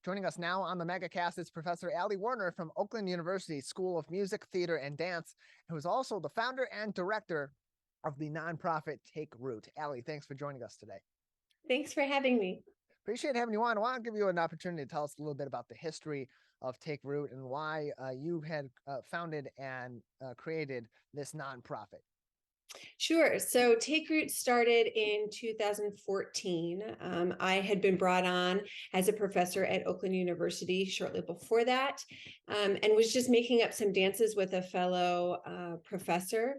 Joining us now on the Megacast is Professor Woerner from Oakland University School of Music, Theater, and Dance, who is also the founder and director of the nonprofit Take Root. Allie, thanks for joining us today. Thanks for having me. Appreciate having you on. I want to give you an opportunity to tell us a little bit about the history of Take Root and why you had founded and created this nonprofit. Sure. So Take Root started in 2014. I had been brought on as a professor at Oakland University shortly before that, and was just making up some dances with a fellow professor.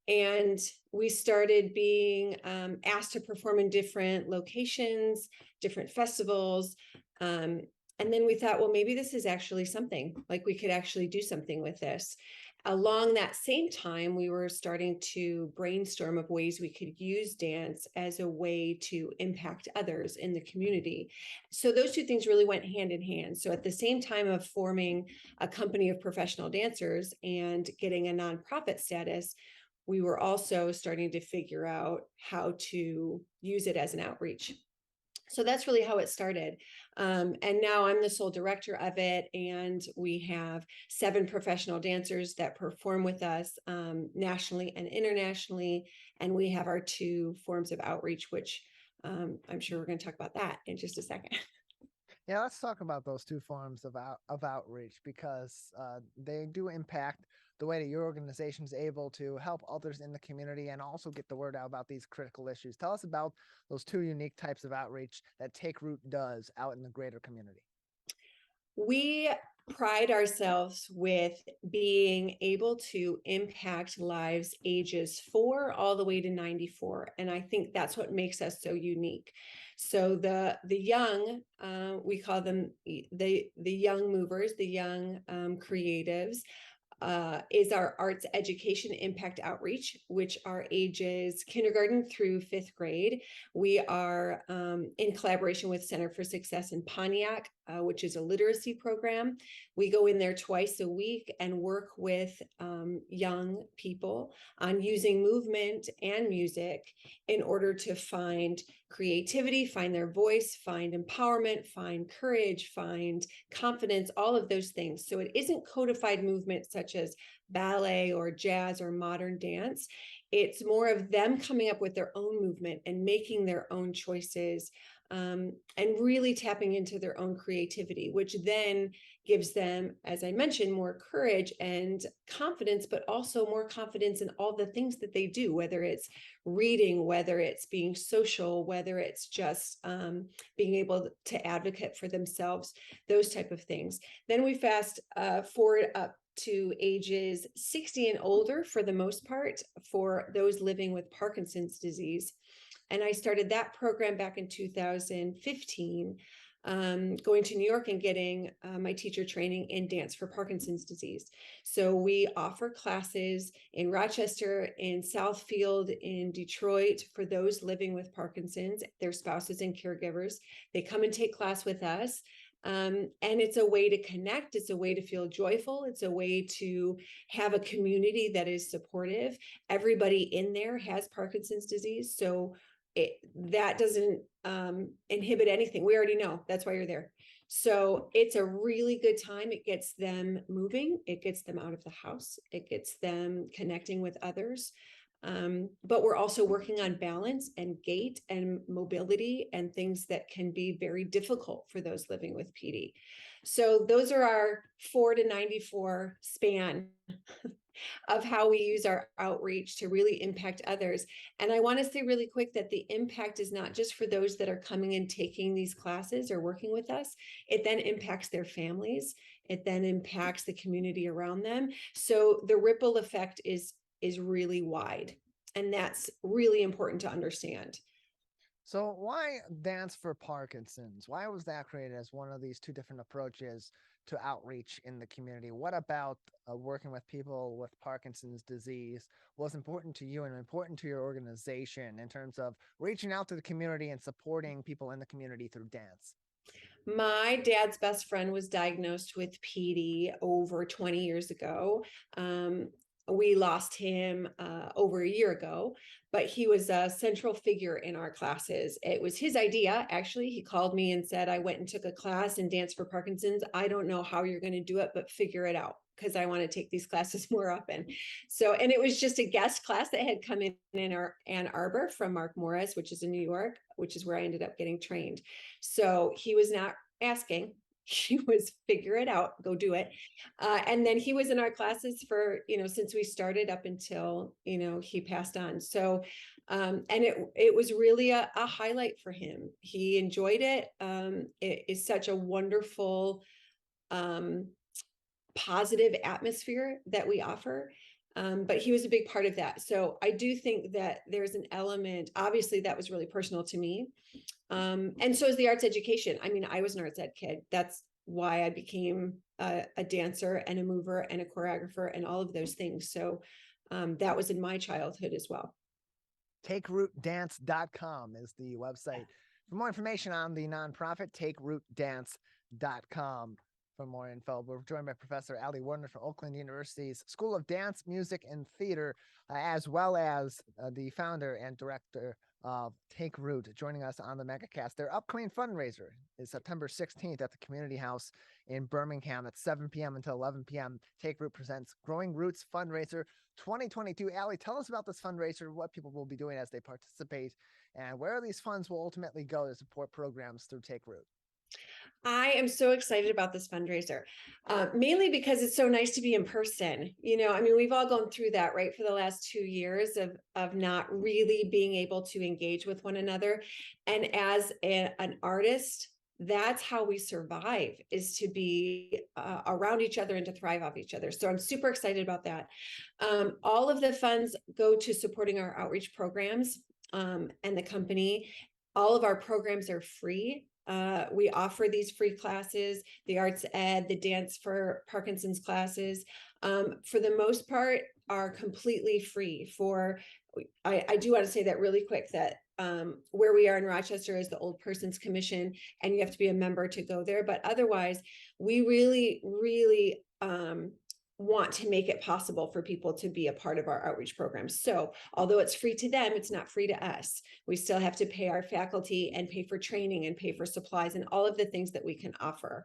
And we started being asked to perform in different locations, different festivals. And then we thought, well, maybe this is actually something, like we could actually do something with this. Along that same time, we were starting to brainstorm of ways we could use dance as a way to impact others in the community. So those two things really went hand in hand. So at the same time of forming a company of professional dancers and getting a nonprofit status, we were also starting to figure out how to use it as an outreach. So that's really how it started. And now I'm the sole director of it. And we have 7 professional dancers that perform with us nationally and internationally. And we have our 2 forms of outreach, which I'm sure we're going to talk about that in just a second. Yeah, let's talk about those 2 forms of outreach, because they do impact the way that your organization is able to help others in the community and also get the word out about these critical issues. Tell us about those 2 unique types of outreach that Take Root does out in the greater community. We pride ourselves with being able to impact lives ages 4 all the way to 94. And I think that's what makes us so unique. So the young, we call them the young movers, the young creatives, is our arts education impact outreach, which are ages kindergarten through 5th grade. We are in collaboration with Center for Success in Pontiac, which is a literacy program. We go in there twice a week and work with young people on using movement and music in order to find creativity, find their voice, find empowerment, find courage, find confidence, all of those things. So it isn't codified movement such as ballet or jazz or modern dance. It's more of them coming up with their own movement and making their own choices, and really tapping into their own creativity, which then gives them, as I mentioned, more courage and confidence, but also more confidence in all the things that they do, whether it's reading, whether it's being social, whether it's just being able to advocate for themselves, those type of things. Then we fast forward up to ages 60 and older for the most part for those living with Parkinson's disease. And I started that program back in 2015, going to New York and getting my teacher training in dance for Parkinson's disease. So we offer classes in Rochester, in Southfield, in Detroit for those living with Parkinson's, their spouses and caregivers. They come and take class with us. And it's a way to connect. It's a way to feel joyful. It's a way to have a community that is supportive. Everybody in there has Parkinson's disease. So that doesn't inhibit anything. We already know that's why you're there. So it's a really good time. It gets them moving. It gets them out of the house. It gets them connecting with others. But we're also working on balance and gait and mobility and things that can be very difficult for those living with PD. So those are our 4 to 94 span of how we use our outreach to really impact others. And I want to say really quick that the impact is not just for those that are coming and taking these classes or working with us. It then impacts their families. It then impacts the community around them. So the ripple effect is really wide. And that's really important to understand. So why Dance for Parkinson's? Why was that created as one of these 2 different approaches to outreach in the community? What about working with people with Parkinson's disease was important to you and important to your organization in terms of reaching out to the community and supporting people in the community through dance? My dad's best friend was diagnosed with PD over 20 years ago. we lost him over a year ago, but he was a central figure in our classes. It was his idea, actually. He called me and said, I went and took a class in Dance for Parkinson's. I don't know how you're going to do it, but figure it out, because I want to take these classes more often. So, and it was just a guest class that had come in our Ann Arbor from Mark Morris, which is in New York, which is where I ended up getting trained. So he was not asking. He was figure it out, go do it. And then he was in our classes for, since we started up until, he passed on. So, and it was really a highlight for him. He enjoyed it. It is such a wonderful, positive atmosphere that we offer. But he was a big part of that. So I do think that there's an element, obviously that was really personal to me. And so is the arts education. I mean, I was an arts ed kid. That's why I became a dancer and a mover and a choreographer and all of those things. So that was in my childhood as well. TakeRootDance.com is the website. For more information on the nonprofit, TakeRootDance.com. For more info, we're joined by Professor Ali Woerner from Oakland University's School of Dance, Music, and Theater, as well as the founder and director of Take Root, joining us on the Megacast. Their upcoming fundraiser is September 16th at the Community House in Birmingham at 7 p.m. until 11 p.m. Take Root presents Growing Roots Fundraiser 2022. Ali, tell us about this fundraiser, what people will be doing as they participate, and where these funds will ultimately go to support programs through Take Root. I am so excited about this fundraiser, mainly because it's so nice to be in person. I mean, we've all gone through that, right, for the last 2 years of not really being able to engage with one another. And as an artist, that's how we survive, is to be around each other and to thrive off each other. So I'm super excited about that. All of the funds go to supporting our outreach programs and the company. All of our programs are free. We offer these free classes, the arts ed, the dance for Parkinson's classes, for the most part, are completely free. I do want to say that really quick, that where we are in Rochester is the Old Persons Commission, and you have to be a member to go there. But otherwise, we really, really want to make it possible for people to be a part of our outreach programs. So although it's free to them, it's not free to us. We still have to pay our faculty and pay for training and pay for supplies and all of the things that we can offer.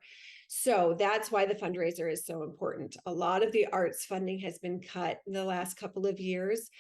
So that's why the fundraiser is so important. A lot of the arts funding has been cut in the last couple of years.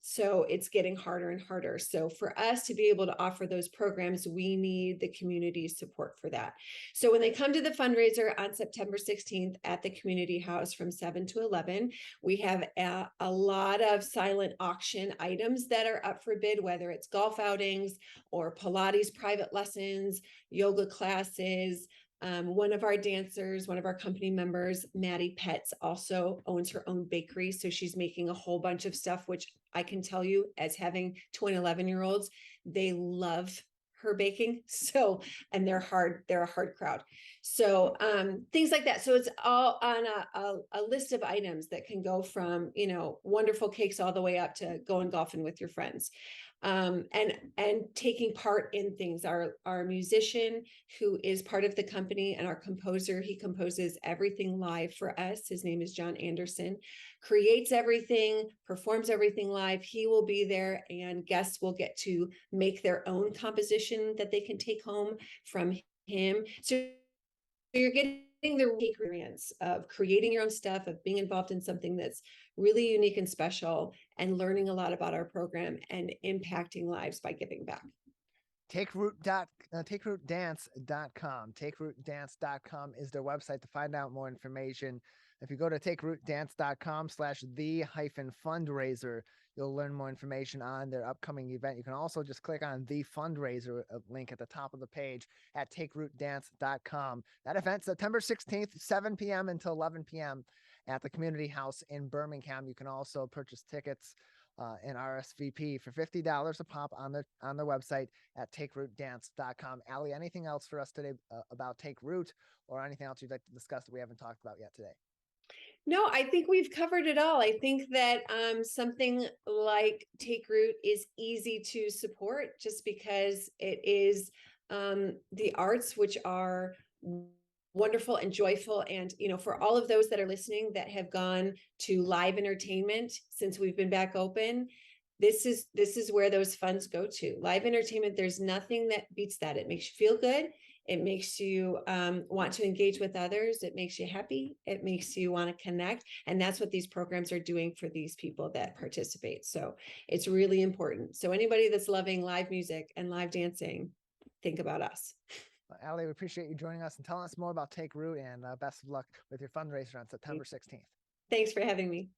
So it's getting harder and harder. So for us to be able to offer those programs, we need the community's support for that. So when they come to the fundraiser on September 16th at the Community House from 7 to 11, we have a lot of silent auction items that are up for bid, whether it's golf outings or Pilates private lessons, yoga classes. One of our dancers, one of our company members, Maddie Petts, also owns her own bakery. So she's making a whole bunch of stuff, which I can tell you, as having 2 and 11-year-olds, they love her baking. So, and they're a hard crowd. So things like that. So it's all on a list of items that can go from, wonderful cakes all the way up to going golfing with your friends. And taking part in things. Our musician, who is part of the company, and our composer, he composes everything live for us. His name is John Anderson, creates everything, performs everything live. He will be there, and guests will get to make their own composition that they can take home from him. So you're getting the experience of creating your own stuff, of being involved in something that's really unique and special, and learning a lot about our program and impacting lives by giving back. TakeRootDance.com. TakeRootDance.com is their website to find out more information. If you go to TakeRootDance.com/the-fundraiser, you'll learn more information on their upcoming event. You can also just click on the fundraiser link at the top of the page at TakeRootDance.com. That event, September 16th, 7 p.m. until 11 p.m. at the Community House in Birmingham. You can also purchase tickets and RSVP for $50 a pop on the website at TakeRootDance.com. Ali, anything else for us today about Take Root, or anything else you'd like to discuss that we haven't talked about yet today? No, I think we've covered it all. I think that something like Take Root is easy to support, just because it is the arts, which are wonderful and joyful. And, for all of those that are listening that have gone to live entertainment since we've been back open, this is where those funds go to. Live entertainment, there's nothing that beats that. It makes you feel good. It makes you want to engage with others. It makes you happy. It makes you want to connect. And that's what these programs are doing for these people that participate. So it's really important. So anybody that's loving live music and live dancing, think about us. Allie, we appreciate you joining us and telling us more about Take Root, and best of luck with your fundraiser on September 16th. Thanks for having me.